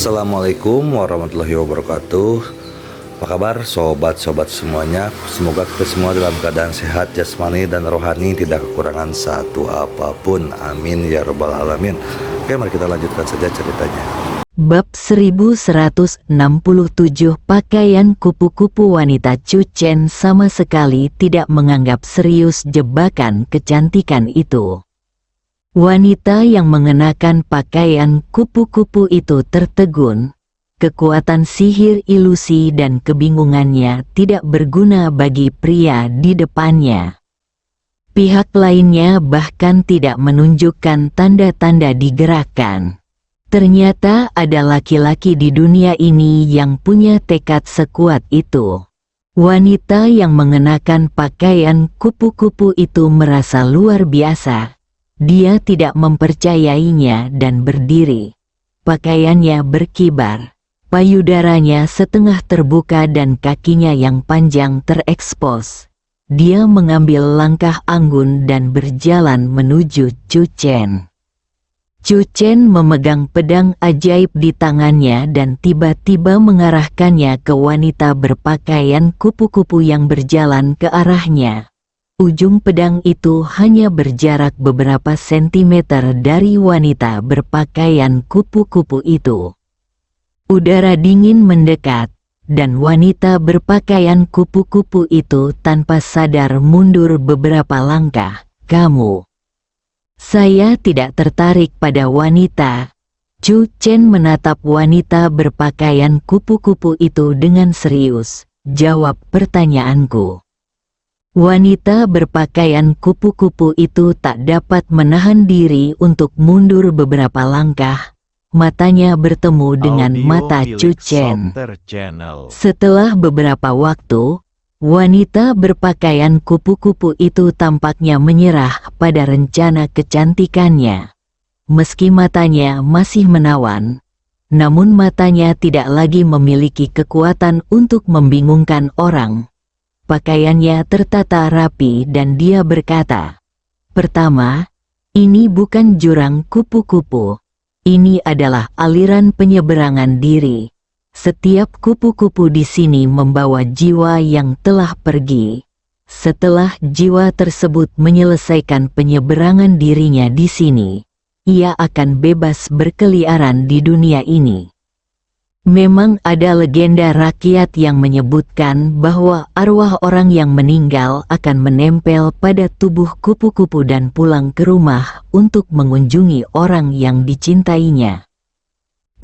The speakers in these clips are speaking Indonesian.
Assalamualaikum warahmatullahi wabarakatuh. Apa kabar sobat-sobat semuanya? Semoga kita semua dalam keadaan sehat jasmani dan rohani, tidak kekurangan satu apapun. Amin ya rabbal alamin. Oke, mari kita lanjutkan saja ceritanya. Bab 1167. Pakaian kupu-kupu. Wanita Chu Chen sama sekali tidak menganggap serius jebakan kecantikan itu. Wanita yang mengenakan pakaian kupu-kupu itu tertegun. Kekuatan sihir ilusi dan kebingungannya tidak berguna bagi pria di depannya. Pihak lainnya bahkan tidak menunjukkan tanda-tanda digerakkan. Ternyata ada laki-laki di dunia ini yang punya tekad sekuat itu. Wanita yang mengenakan pakaian kupu-kupu itu merasa luar biasa. Dia tidak mempercayainya dan berdiri. Pakaiannya berkibar, payudaranya setengah terbuka dan kakinya yang panjang terekspos. Dia mengambil langkah anggun dan berjalan menuju Chu Chen. Chu Chen memegang pedang ajaib di tangannya dan tiba-tiba mengarahkannya ke wanita berpakaian kupu-kupu yang berjalan ke arahnya. Ujung pedang itu hanya berjarak beberapa sentimeter dari wanita berpakaian kupu-kupu itu. Udara dingin mendekat, dan wanita berpakaian kupu-kupu itu tanpa sadar mundur beberapa langkah. "Kamu." "Saya tidak tertarik pada wanita." Chu Chen menatap wanita berpakaian kupu-kupu itu dengan serius. "Jawab pertanyaanku." Wanita berpakaian kupu-kupu itu tak dapat menahan diri untuk mundur beberapa langkah. Matanya bertemu dengan mata Chu Chen. Setelah beberapa waktu, wanita berpakaian kupu-kupu itu tampaknya menyerah pada rencana kecantikannya. Meski matanya masih menawan, namun matanya tidak lagi memiliki kekuatan untuk membingungkan orang. Pakaiannya tertata rapi dan dia berkata, "Pertama, ini bukan jurang kupu-kupu. Ini adalah aliran penyeberangan diri. Setiap kupu-kupu di sini membawa jiwa yang telah pergi. Setelah jiwa tersebut menyelesaikan penyeberangan dirinya di sini, ia akan bebas berkeliaran di dunia ini." Memang ada legenda rakyat yang menyebutkan bahwa arwah orang yang meninggal akan menempel pada tubuh kupu-kupu dan pulang ke rumah untuk mengunjungi orang yang dicintainya.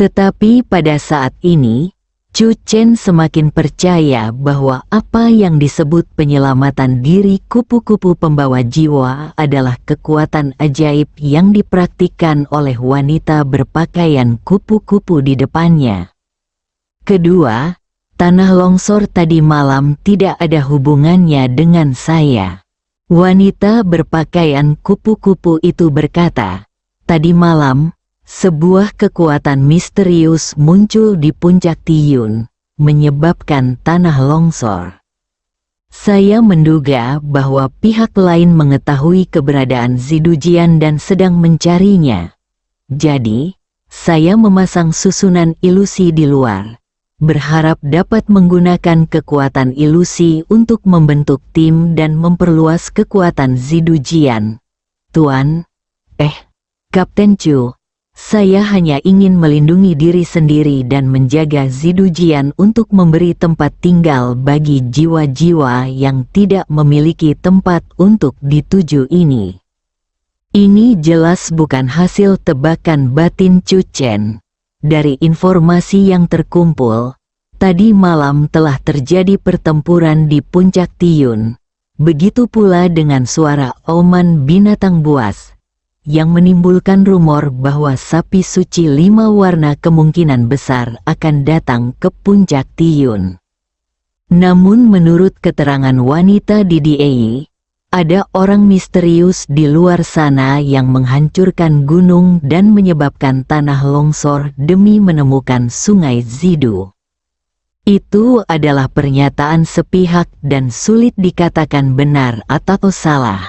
Tetapi pada saat ini, Chu Chen semakin percaya bahwa apa yang disebut penyelamatan diri kupu-kupu pembawa jiwa adalah kekuatan ajaib yang dipraktikkan oleh wanita berpakaian kupu-kupu di depannya. Kedua, tanah longsor tadi malam tidak ada hubungannya dengan saya. Wanita berpakaian kupu-kupu itu berkata, "Tadi malam, sebuah kekuatan misterius muncul di puncak Tiyun, menyebabkan tanah longsor. Saya menduga bahwa pihak lain mengetahui keberadaan Zidujian dan sedang mencarinya. Jadi, saya memasang susunan ilusi di luar, berharap dapat menggunakan kekuatan ilusi untuk membentuk tim dan memperluas kekuatan Zidujian. Tuan, Kapten Chu, saya hanya ingin melindungi diri sendiri dan menjaga Zidujian untuk memberi tempat tinggal bagi jiwa-jiwa yang tidak memiliki tempat untuk dituju ini." Ini jelas bukan hasil tebakan batin Chu Chen. Dari informasi yang terkumpul, tadi malam telah terjadi pertempuran di puncak Tiyun. Begitu pula dengan suara auman binatang buas, yang menimbulkan rumor bahwa sapi suci 5 warna kemungkinan besar akan datang ke puncak Tiyun. Namun menurut keterangan wanita di Diei, ada orang misterius di luar sana yang menghancurkan gunung dan menyebabkan tanah longsor demi menemukan sungai Zidu. Itu adalah pernyataan sepihak dan sulit dikatakan benar atau salah.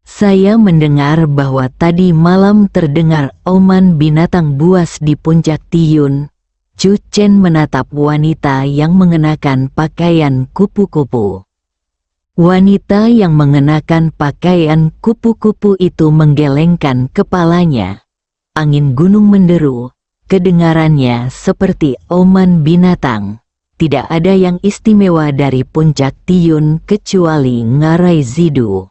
Saya mendengar bahwa tadi malam terdengar auman binatang buas di puncak Tiyun, Chu Chen menatap wanita yang mengenakan pakaian kupu-kupu. Wanita yang mengenakan pakaian kupu-kupu itu menggelengkan kepalanya. Angin gunung menderu, kedengarannya seperti auman binatang. Tidak ada yang istimewa dari puncak Tiun kecuali ngarai Zidu.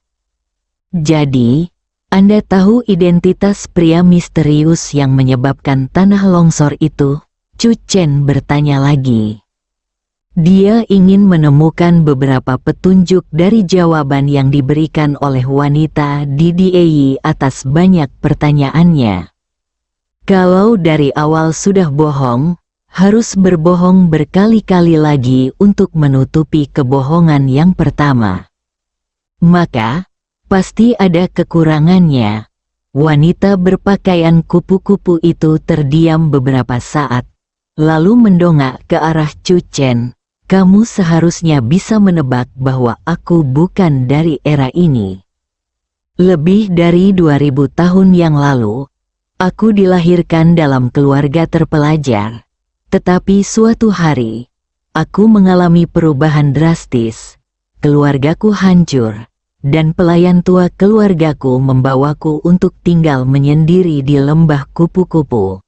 Jadi, Anda tahu identitas pria misterius yang menyebabkan tanah longsor itu? Chu Chen bertanya lagi. Dia ingin menemukan beberapa petunjuk dari jawaban yang diberikan oleh wanita di Diei atas banyak pertanyaannya. Kalau dari awal sudah bohong, harus berbohong berkali-kali lagi untuk menutupi kebohongan yang pertama. Maka, pasti ada kekurangannya. Wanita berpakaian kupu-kupu itu terdiam beberapa saat, lalu mendongak ke arah Chu Chen. Kamu seharusnya bisa menebak bahwa aku bukan dari era ini. Lebih dari 2000 tahun yang lalu, aku dilahirkan dalam keluarga terpelajar. Tetapi suatu hari, aku mengalami perubahan drastis. Keluargaku hancur, dan pelayan tua keluargaku membawaku untuk tinggal menyendiri di lembah kupu-kupu.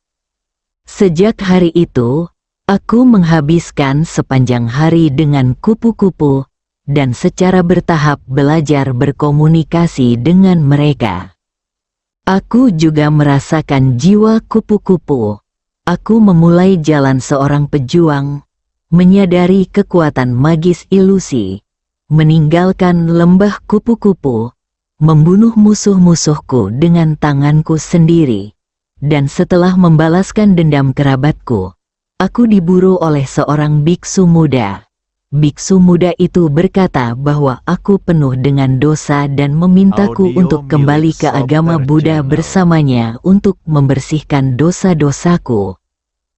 Sejak hari itu, aku menghabiskan sepanjang hari dengan kupu-kupu, dan secara bertahap belajar berkomunikasi dengan mereka. Aku juga merasakan jiwa kupu-kupu. Aku memulai jalan seorang pejuang, menyadari kekuatan magis ilusi, meninggalkan lembah kupu-kupu, membunuh musuh-musuhku dengan tanganku sendiri, dan setelah membalaskan dendam kerabatku, aku diburu oleh seorang biksu muda. Biksu muda itu berkata bahwa aku penuh dengan dosa dan memintaku untuk kembali ke agama Buddha bersamanya untuk membersihkan dosa-dosaku.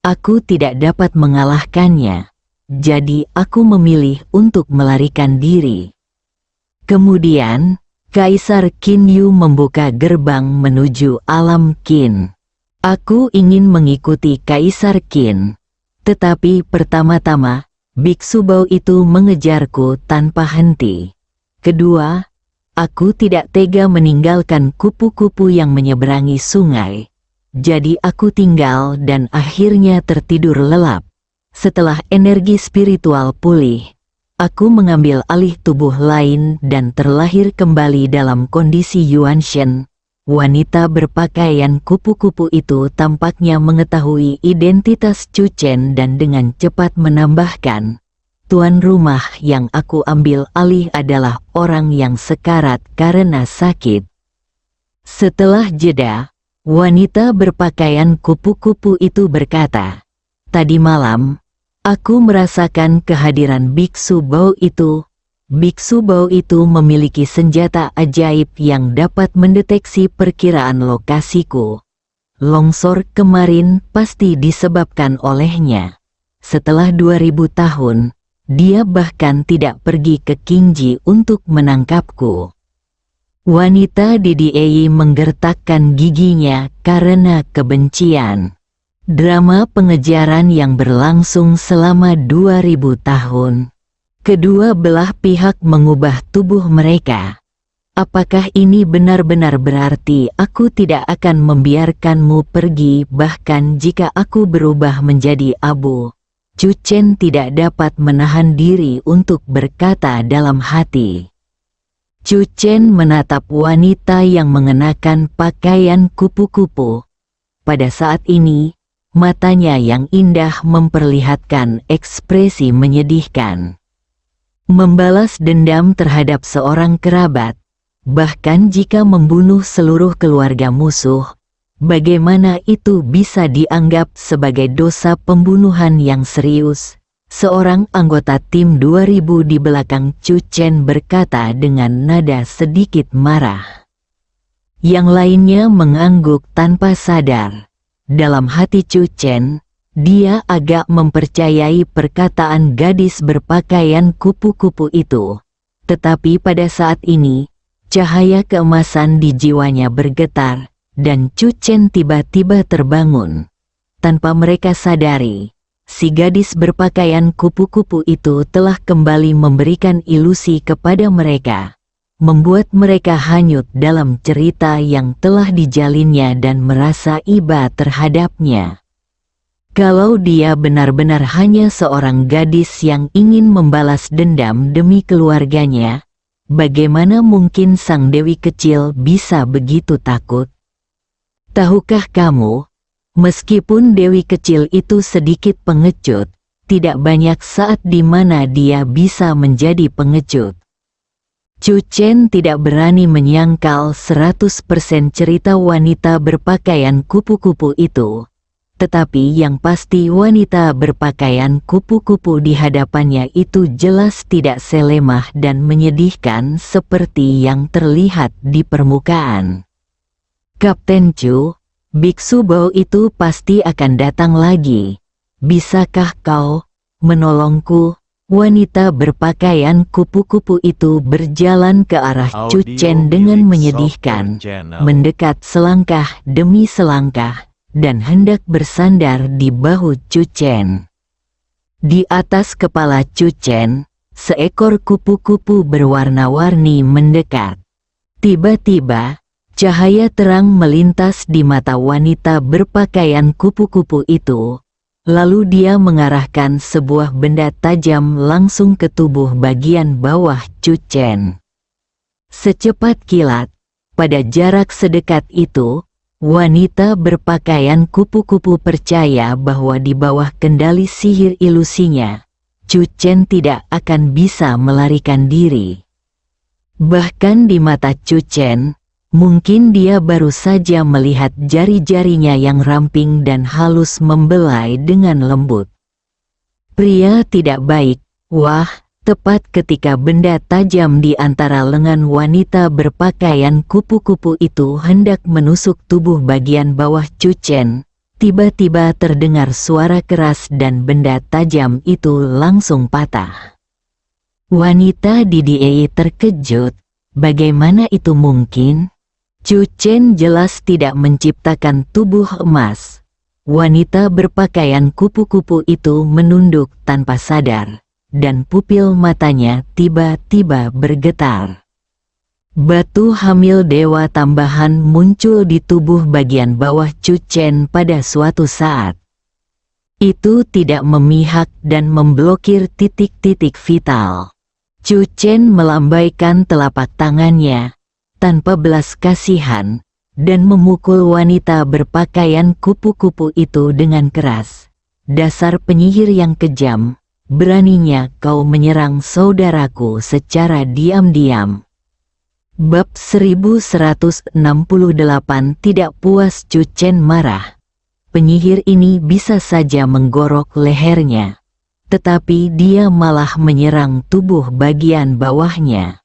Aku tidak dapat mengalahkannya, jadi aku memilih untuk melarikan diri. Kemudian, Kaisar Qin Yu membuka gerbang menuju alam Qin. Aku ingin mengikuti Kaisar Qin. Tetapi pertama-tama, biksu bau itu mengejarku tanpa henti. Kedua, aku tidak tega meninggalkan kupu-kupu yang menyeberangi sungai. Jadi aku tinggal dan akhirnya tertidur lelap. Setelah energi spiritual pulih, aku mengambil alih tubuh lain dan terlahir kembali dalam kondisi Yuanshen. Wanita berpakaian kupu-kupu itu tampaknya mengetahui identitas Chu Chen dan dengan cepat menambahkan, tuan rumah yang aku ambil alih adalah orang yang sekarat karena sakit. Setelah jeda, wanita berpakaian kupu-kupu itu berkata, tadi malam, aku merasakan kehadiran biksu bau itu. Biksu bau itu memiliki senjata ajaib yang dapat mendeteksi perkiraan lokasiku. Longsor kemarin pasti disebabkan olehnya. Setelah 2000 tahun, dia bahkan tidak pergi ke Qingji untuk menangkapku. Wanita di Diei menggertakkan giginya karena kebencian. Drama pengejaran yang berlangsung selama 2000 tahun. Kedua belah pihak mengubah tubuh mereka. Apakah ini benar-benar berarti aku tidak akan membiarkanmu pergi bahkan jika aku berubah menjadi abu? Chu Chen tidak dapat menahan diri untuk berkata dalam hati. Chu Chen menatap wanita yang mengenakan pakaian kupu-kupu. Pada saat ini, matanya yang indah memperlihatkan ekspresi menyedihkan. Membalas dendam terhadap seorang kerabat, bahkan jika membunuh seluruh keluarga musuh, bagaimana itu bisa dianggap sebagai dosa pembunuhan yang serius? Seorang anggota tim 2000 di belakang Chu Chen berkata dengan nada sedikit marah. Yang lainnya mengangguk tanpa sadar. Dalam hati Chu Chen, dia agak mempercayai perkataan gadis berpakaian kupu-kupu itu. Tetapi pada saat ini, cahaya keemasan di jiwanya bergetar, dan Chu Chen tiba-tiba terbangun. Tanpa mereka sadari, si gadis berpakaian kupu-kupu itu telah kembali memberikan ilusi kepada mereka, membuat mereka hanyut dalam cerita yang telah dijalinnya dan merasa iba terhadapnya. Kalau dia benar-benar hanya seorang gadis yang ingin membalas dendam demi keluarganya, bagaimana mungkin sang dewi kecil bisa begitu takut? Tahukah kamu, meskipun dewi kecil itu sedikit pengecut, tidak banyak saat di mana dia bisa menjadi pengecut. Chu Chen tidak berani menyangkal 100% cerita wanita berpakaian kupu-kupu itu. Tetapi yang pasti wanita berpakaian kupu-kupu di hadapannya itu jelas tidak selemah dan menyedihkan seperti yang terlihat di permukaan. Kapten Chu, biksu bau itu pasti akan datang lagi. Bisakah kau menolongku? Wanita berpakaian kupu-kupu itu berjalan ke arah Chu Chen dengan menyedihkan, mendekat selangkah demi selangkah, dan hendak bersandar di bahu Chu Chen. Di atas kepala Chu Chen, seekor kupu-kupu berwarna-warni mendekat. Tiba-tiba, cahaya terang melintas di mata wanita berpakaian kupu-kupu itu, lalu dia mengarahkan sebuah benda tajam langsung ke tubuh bagian bawah Chu Chen. Secepat kilat, pada jarak sedekat itu, wanita berpakaian kupu-kupu percaya bahwa di bawah kendali sihir ilusinya, Chu Chen tidak akan bisa melarikan diri. Bahkan di mata Chu Chen, mungkin dia baru saja melihat jari-jarinya yang ramping dan halus membelai dengan lembut. Pria tidak baik, wah! Tepat ketika benda tajam di antara lengan wanita berpakaian kupu-kupu itu hendak menusuk tubuh bagian bawah Chu Chen, tiba-tiba terdengar suara keras dan benda tajam itu langsung patah. Wanita di DE terkejut, bagaimana itu mungkin? Chu Chen jelas tidak menciptakan tubuh emas. Wanita berpakaian kupu-kupu itu menunduk tanpa sadar, dan pupil matanya tiba-tiba bergetar. Batu hamil dewa tambahan muncul di tubuh bagian bawah Chu Chen pada suatu saat. Itu tidak memihak dan memblokir titik-titik vital. Chu Chen melambaikan telapak tangannya, tanpa belas kasihan, dan memukul wanita berpakaian kupu-kupu itu dengan keras. Dasar penyihir yang kejam! Beraninya kau menyerang saudaraku secara diam-diam. Bab 1168. Tidak puas Chu Chen marah. Penyihir ini bisa saja menggorok lehernya, tetapi dia malah menyerang tubuh bagian bawahnya.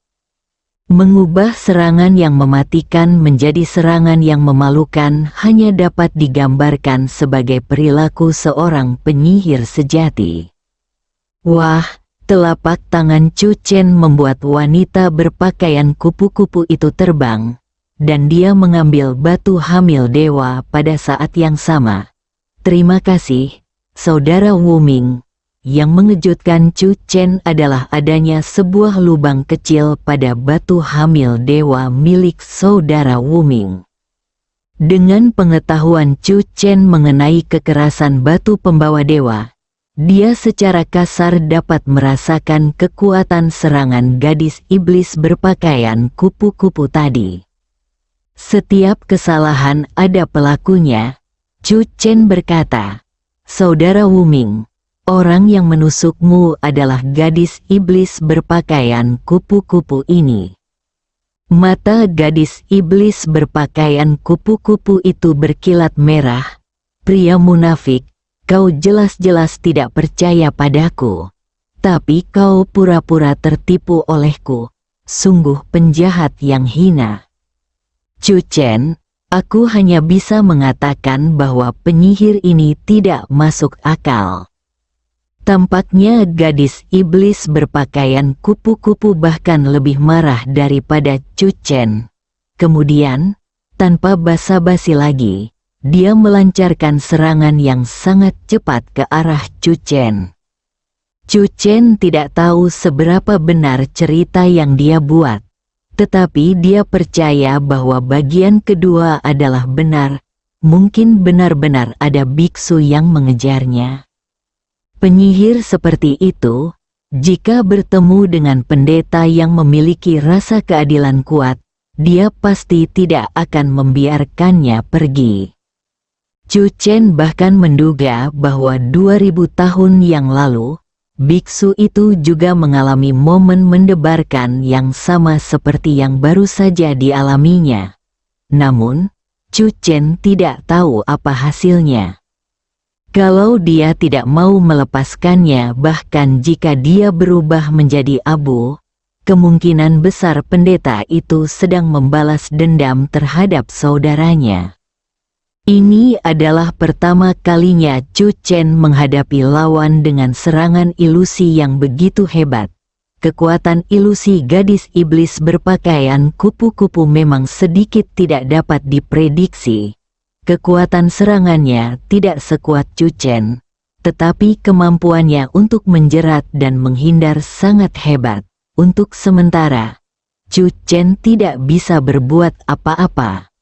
Mengubah serangan yang mematikan menjadi serangan yang memalukan hanya dapat digambarkan sebagai perilaku seorang penyihir sejati. Wah, telapak tangan Chu Chen membuat wanita berpakaian kupu-kupu itu terbang, dan dia mengambil batu hamil dewa pada saat yang sama. Terima kasih, Saudara Wu Ming. Yang mengejutkan Chu Chen adalah adanya sebuah lubang kecil pada batu hamil dewa milik Saudara Wu Ming. Dengan pengetahuan Chu Chen mengenai kekerasan batu pembawa dewa, dia secara kasar dapat merasakan kekuatan serangan gadis iblis berpakaian kupu-kupu tadi. Setiap kesalahan ada pelakunya, Chu Chen berkata. Saudara Wu Ming, orang yang menusukmu adalah gadis iblis berpakaian kupu-kupu ini. Mata gadis iblis berpakaian kupu-kupu itu berkilat merah. Pria munafik, kau jelas-jelas tidak percaya padaku, tapi kau pura-pura tertipu olehku. Sungguh penjahat yang hina. Chu Chen, aku hanya bisa mengatakan bahwa penyihir ini tidak masuk akal. Tampaknya gadis iblis berpakaian kupu-kupu bahkan lebih marah daripada Chu Chen. Kemudian, tanpa basa-basi lagi, dia melancarkan serangan yang sangat cepat ke arah Chu Chen. Chu Chen tidak tahu seberapa benar cerita yang dia buat, tetapi dia percaya bahwa bagian kedua adalah benar. Mungkin benar-benar ada biksu yang mengejarnya. Penyihir seperti itu, jika bertemu dengan pendeta yang memiliki rasa keadilan kuat, dia pasti tidak akan membiarkannya pergi. Chu Chen bahkan menduga bahwa 2000 tahun yang lalu, biksu itu juga mengalami momen mendebarkan yang sama seperti yang baru saja dialaminya. Namun, Chu Chen tidak tahu apa hasilnya. Kalau dia tidak mau melepaskannya, bahkan jika dia berubah menjadi abu, kemungkinan besar pendeta itu sedang membalas dendam terhadap saudaranya. Ini adalah pertama kalinya Chu Chen menghadapi lawan dengan serangan ilusi yang begitu hebat. Kekuatan ilusi gadis iblis berpakaian kupu-kupu memang sedikit tidak dapat diprediksi. Kekuatan serangannya tidak sekuat Chu Chen, tetapi kemampuannya untuk menjerat dan menghindar sangat hebat. Untuk sementara, Chu Chen tidak bisa berbuat apa-apa.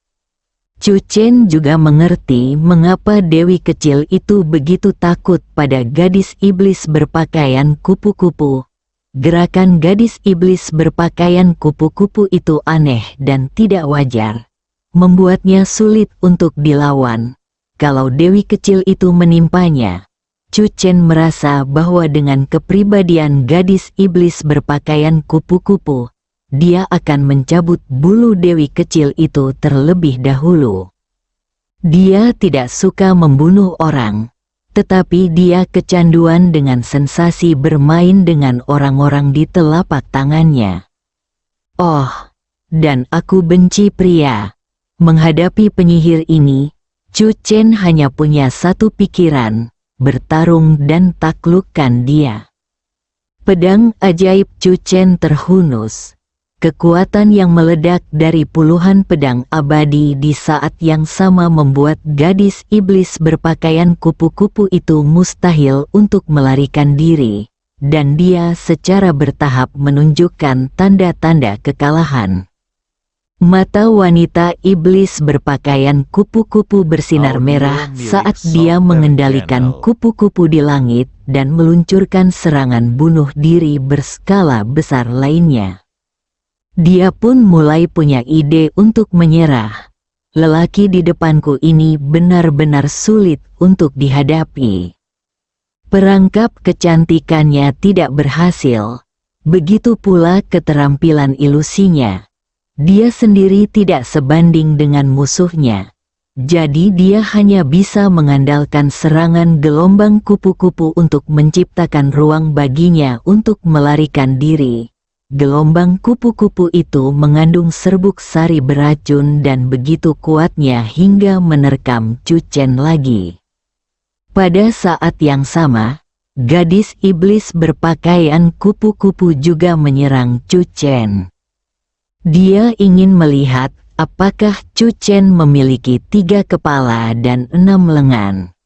Chu Chen juga mengerti mengapa Dewi kecil itu begitu takut pada gadis iblis berpakaian kupu-kupu. Gerakan gadis iblis berpakaian kupu-kupu itu aneh dan tidak wajar, membuatnya sulit untuk dilawan. Kalau Dewi kecil itu menimpanya, Chu Chen merasa bahwa dengan kepribadian gadis iblis berpakaian kupu-kupu, dia akan mencabut bulu Dewi kecil itu terlebih dahulu. Dia tidak suka membunuh orang, tetapi dia kecanduan dengan sensasi bermain dengan orang-orang di telapak tangannya. Oh, dan aku benci pria. Menghadapi penyihir ini, Chu Chen hanya punya satu pikiran, bertarung dan taklukkan dia. Pedang ajaib Chu Chen terhunus. Kekuatan yang meledak dari puluhan pedang abadi di saat yang sama membuat gadis iblis berpakaian kupu-kupu itu mustahil untuk melarikan diri, dan dia secara bertahap menunjukkan tanda-tanda kekalahan. Mata wanita iblis berpakaian kupu-kupu bersinar merah saat dia mengendalikan kupu-kupu di langit dan meluncurkan serangan bunuh diri berskala besar lainnya. Dia pun mulai punya ide untuk menyerah. Lelaki di depanku ini benar-benar sulit untuk dihadapi. Perangkap kecantikannya tidak berhasil. Begitu pula keterampilan ilusinya. Dia sendiri tidak sebanding dengan musuhnya. Jadi dia hanya bisa mengandalkan serangan gelombang kupu-kupu untuk menciptakan ruang baginya untuk melarikan diri. Gelombang kupu-kupu itu mengandung serbuk sari beracun dan begitu kuatnya hingga menerkam Chu Chen lagi. Pada saat yang sama, gadis iblis berpakaian kupu-kupu juga menyerang Chu Chen. Dia ingin melihat apakah Chu Chen memiliki 3 kepala dan 6 lengan.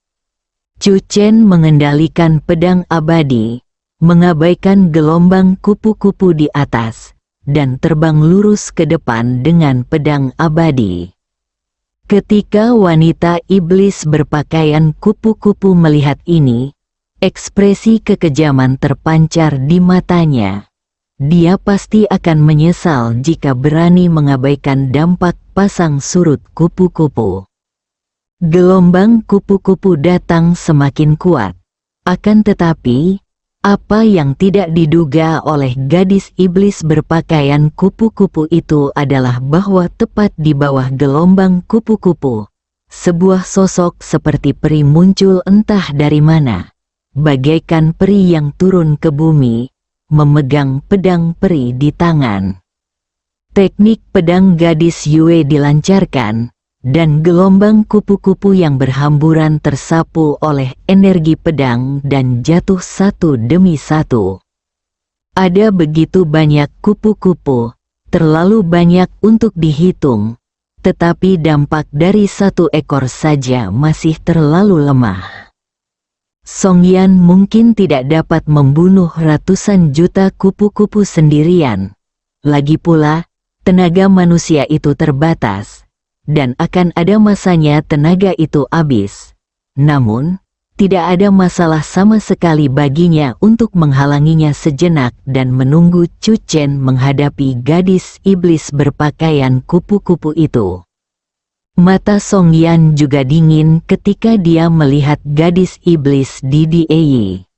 Chu Chen mengendalikan pedang abadi, mengabaikan gelombang kupu-kupu di atas, dan terbang lurus ke depan dengan pedang abadi. Ketika wanita iblis berpakaian kupu-kupu melihat ini, ekspresi kekejaman terpancar di matanya. Dia pasti akan menyesal jika berani mengabaikan dampak pasang surut kupu-kupu. Gelombang kupu-kupu datang semakin kuat. Akan tetapi, apa yang tidak diduga oleh gadis iblis berpakaian kupu-kupu itu adalah bahwa tepat di bawah gelombang kupu-kupu, sebuah sosok seperti peri muncul entah dari mana, bagaikan peri yang turun ke bumi, memegang pedang peri di tangan. Teknik pedang gadis Yue dilancarkan, dan gelombang kupu-kupu yang berhamburan tersapu oleh energi pedang dan jatuh satu demi satu. Ada begitu banyak kupu-kupu, terlalu banyak untuk dihitung. tetapi dampak dari satu ekor saja masih terlalu lemah. Song Yan mungkin tidak dapat membunuh ratusan juta kupu-kupu sendirian. Lagi pula, tenaga manusia itu terbatas, dan akan ada masanya tenaga itu habis. Namun, tidak ada masalah sama sekali baginya untuk menghalanginya sejenak dan menunggu Chu Chen menghadapi gadis iblis berpakaian kupu-kupu itu. Mata Song Yan juga dingin ketika dia melihat gadis iblis di Diei.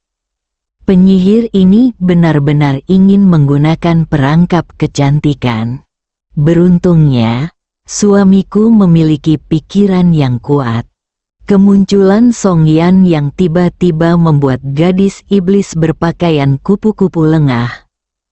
Penyihir ini benar-benar ingin menggunakan perangkap kecantikan. Beruntungnya, suamiku memiliki pikiran yang kuat. Kemunculan Song Yan yang tiba-tiba membuat gadis iblis berpakaian kupu-kupu lengah.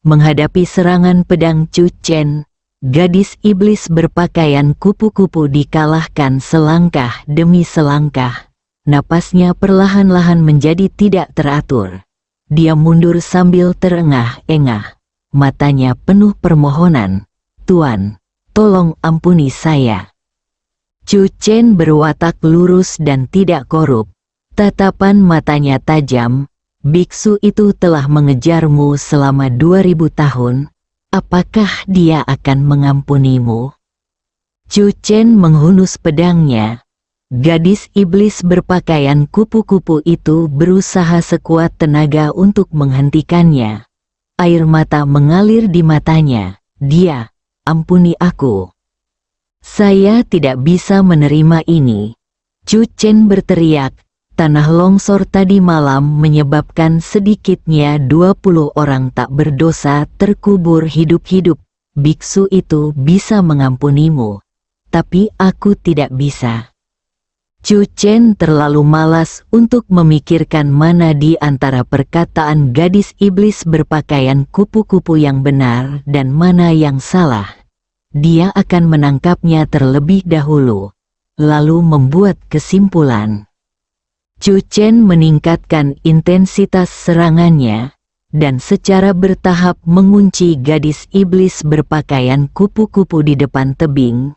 Menghadapi serangan pedang Chu Chen, gadis iblis berpakaian kupu-kupu dikalahkan selangkah demi selangkah. Napasnya perlahan-lahan menjadi tidak teratur. Dia mundur sambil terengah-engah. Matanya penuh permohonan. "Tuan, tolong ampuni saya." Chu Chen berwatak lurus dan tidak korup. Tatapan matanya tajam. "Biksu itu telah mengejarmu selama 2000 tahun. Apakah dia akan mengampunimu?" Chu Chen menghunus pedangnya. Gadis iblis berpakaian kupu-kupu itu berusaha sekuat tenaga untuk menghentikannya. Air mata mengalir di matanya. "Dia, ampuni aku. Saya tidak bisa menerima ini." Chu Chen berteriak. Tanah longsor tadi malam menyebabkan sedikitnya 20 orang tak berdosa terkubur hidup-hidup. Biksu itu bisa mengampunimu, tapi aku tidak bisa. Chu Chen terlalu malas untuk memikirkan mana di antara perkataan gadis iblis berpakaian kupu-kupu yang benar dan mana yang salah. Dia akan menangkapnya terlebih dahulu, lalu membuat kesimpulan. Chu Chen meningkatkan intensitas serangannya, dan secara bertahap mengunci gadis iblis berpakaian kupu-kupu di depan tebing.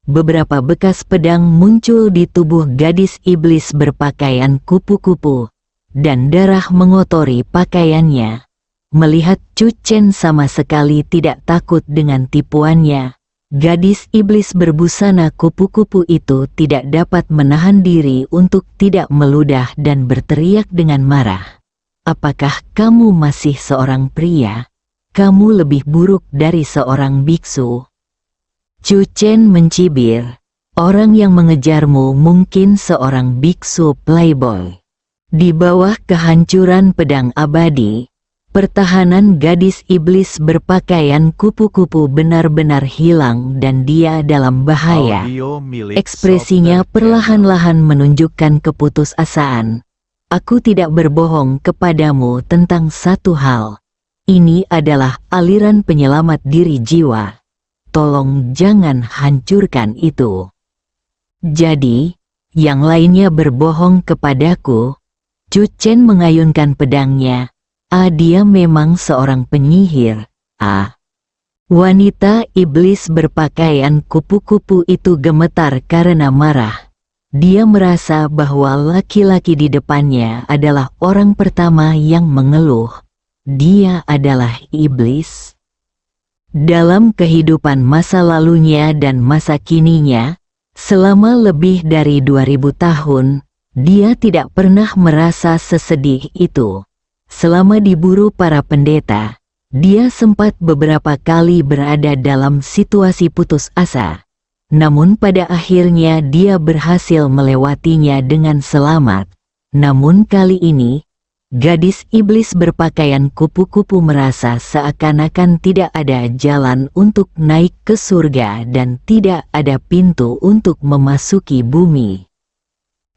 Beberapa bekas pedang muncul di tubuh gadis iblis berpakaian kupu-kupu, dan darah mengotori pakaiannya. Melihat Chu Chen sama sekali tidak takut dengan tipuannya, gadis iblis berbusana kupu-kupu itu tidak dapat menahan diri untuk tidak meludah dan berteriak dengan marah. "Apakah kamu masih seorang pria? Kamu lebih buruk dari seorang biksu." Chu Chen mencibir. "Orang yang mengejarmu mungkin seorang biksu playboy." Di bawah kehancuran pedang abadi, pertahanan gadis iblis berpakaian kupu-kupu benar-benar hilang dan dia dalam bahaya. Ekspresinya perlahan-lahan menunjukkan keputusasaan. "Aku tidak berbohong kepadamu tentang satu hal. Ini adalah aliran penyelamat diri jiwa. Tolong jangan hancurkan itu." "Jadi, yang lainnya berbohong kepadaku?" Chu Chen mengayunkan pedangnya. Dia memang seorang penyihir. Wanita iblis berpakaian kupu-kupu itu gemetar karena marah. Dia merasa bahwa laki-laki di depannya adalah orang pertama yang mengeluh. Dia adalah iblis. Dalam kehidupan masa lalunya dan masa kininya, selama lebih dari 2000 tahun, dia tidak pernah merasa sesedih itu. Selama diburu para pendeta, dia sempat beberapa kali berada dalam situasi putus asa. Namun pada akhirnya dia berhasil melewatinya dengan selamat. Namun kali ini, gadis iblis berpakaian kupu-kupu merasa seakan-akan tidak ada jalan untuk naik ke surga dan tidak ada pintu untuk memasuki bumi.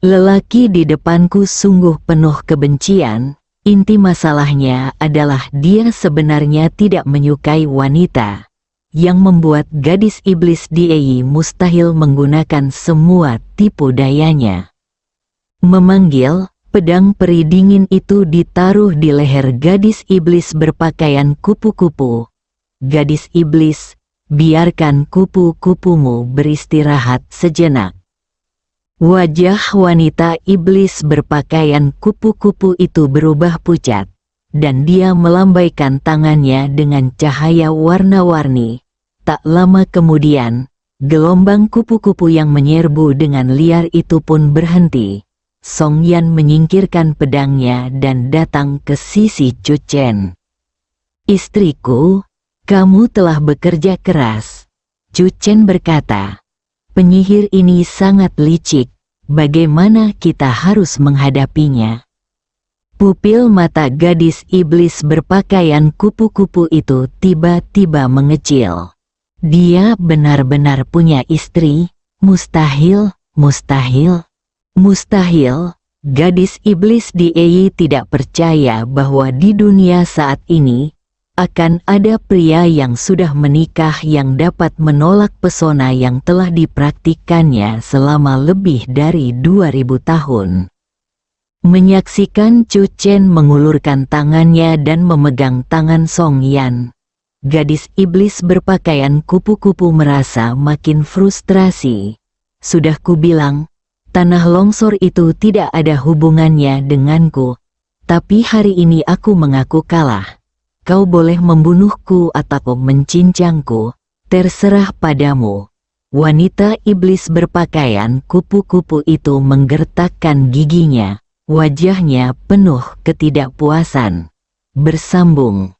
"Lelaki di depanku sungguh penuh kebencian. Inti masalahnya adalah dia sebenarnya tidak menyukai wanita, yang membuat gadis iblis Diei mustahil menggunakan semua tipu dayanya." Memanggil, pedang peri dingin itu ditaruh di leher gadis iblis berpakaian kupu-kupu. Gadis iblis, biarkan kupu-kupumu beristirahat sejenak. Wajah wanita iblis berpakaian kupu-kupu itu berubah pucat, dan dia melambaikan tangannya dengan cahaya warna-warni. Tak lama kemudian, gelombang kupu-kupu yang menyerbu dengan liar itu pun berhenti. Song Yan menyingkirkan pedangnya dan datang ke sisi Chu Chen. "Istriku, kamu telah bekerja keras," Chu Chen berkata. "Penyihir ini sangat licik, bagaimana kita harus menghadapinya?" Pupil mata gadis iblis berpakaian kupu-kupu itu tiba-tiba mengecil. "Dia benar-benar punya istri? Mustahil, mustahil, mustahil." Gadis iblis di Ei tidak percaya bahwa di dunia saat ini akan ada pria yang sudah menikah yang dapat menolak pesona yang telah dipraktikkannya selama lebih dari 2000 tahun. Menyaksikan Chu Chen mengulurkan tangannya dan memegang tangan Song Yan, gadis iblis berpakaian kupu-kupu merasa makin frustrasi. "Sudah kubilang, tanah longsor itu tidak ada hubungannya denganku, tapi hari ini aku mengaku kalah. Kau boleh membunuhku atau mencincangku, terserah padamu." Wanita iblis berpakaian kupu-kupu itu menggertakkan giginya, wajahnya penuh ketidakpuasan. Bersambung.